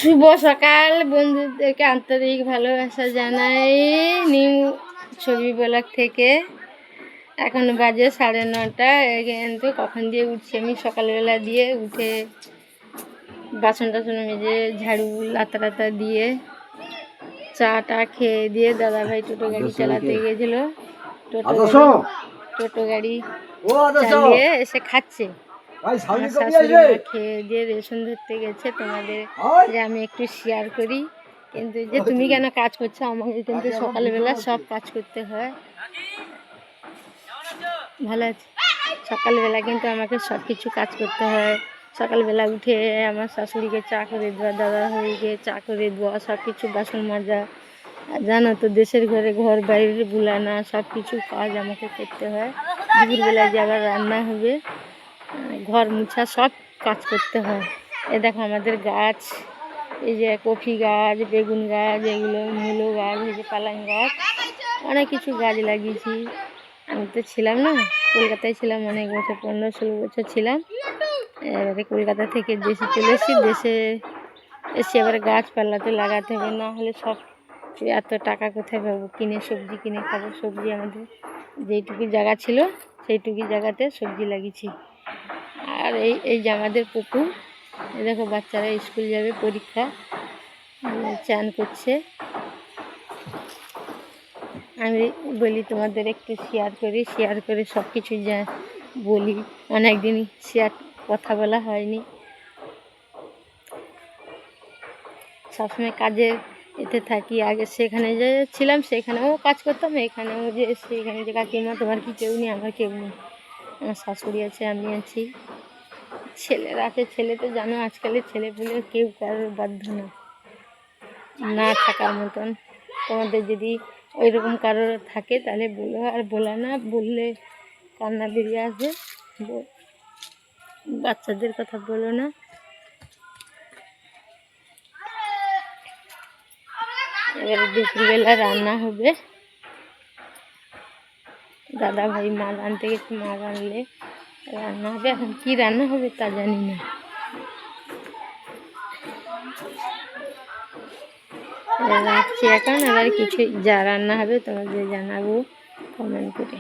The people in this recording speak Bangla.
শুভ সকাল বন্ধুদেরকে আন্তরিক ভালোবাসা জানাই নিউ ছবি ব্লগ থেকে। এখন বাজে 9:30। কিন্তু কখন দিয়ে উঠছি আমি, সকালবেলা দিয়ে উঠে বাসন টাসন মেজে ঝাড়ু লাতা দিয়ে চাটা খেয়ে দিয়ে দাদাভাই টোটো গাড়ি চালাতে গেছিলো। টোটো গাড়ি চালিয়ে এসে খাচ্ছে। আমার শাশুড়ি মা খেয়ে দিয়ে রেশন ধরতে গেছে। তোমাদের যে আমি একটু শেয়ার করি, কিন্তু যে তুমি কেন কাজ করছো, আমাকে কিন্তু সকালবেলা সব কাজ করতে হয়। ভালো আছে, সকালবেলা কিন্তু আমাকে সব কিছু কাজ করতে হয়। সকালবেলা উঠে আমার শাশুড়িকে চা করে দেওয়া, দাদাভাইকে চা করে দেওয়া, সব কিছু বাসন মাজা, জানো তো দেশের ঘরে ঘর বাইরে বুলানা, সব কিছু কাজ আমাকে করতে হয়। দুপুরবেলায় যে আবার রান্না হবে, ঘর মুছা, সব কাজ করতে হয়। এ দেখো আমাদের গাছ, এই যে কফি গাছ, বেগুন গাছ, এগুলো মূলো গাছ, এই যে পালাং গাছ, অনেক কিছু গাছ লাগিয়েছি। আমি তো ছিলাম না, কলকাতায় ছিলাম অনেক বছর, 15-16 বছর ছিলাম। এবারে কলকাতা থেকে দেশে চলে এসেছি। দেশে এসে এবারে গাছপালা তো লাগাতে হবে, না হলে সব এত টাকা কোথায় পাবো, কিনে সবজি কিনে খাবো। সবজি আমাদের যেইটুকু জায়গা ছিল সেইটুকু জায়গাতে সবজি লাগিয়েছি। আর এই যে আমাদের পুকুর, দেখো বাচ্চারা স্কুল যাবে, পরীক্ষা, চান করছে। আমি বলি তোমাদের একটু শেয়ার করে সব কিছু যা বলি। অনেক দিন কথা বলা হয়নি। সবসময় কাজে এতে থাকি। আগে সেখানে যে ছিলাম সেখানেও কাজ করতাম, এখানেও যে সেখানে যে কাকিমা তোমার কি কেউ নেই, আমার কেউ নেই। আমার শাশুড়ি আছে, আমি আছি, ছেলেরা আছে। ছেলে তো জানো আজকালের ছেলে পেলে কেউ কারোর বাধ্য না থাকার মতন। তোমাদের যদি ওইরকম কারোর থাকে তাহলে বলো, আর বলা না বললে কান্না বেরিয়ে আসবে। বাচ্চাদের কথা বলো না। এবারে দুপুরবেলা রান্না হবে। দাদা ভাই মাছ আনতে গেছে, মাছ আনলে রান্না হবে। এখন কি রান্না হবে তা জানি না। রাখছি এখন, আবার কিছু যা রান্না হবে তোমাদের জানাবো কমেন্ট করে।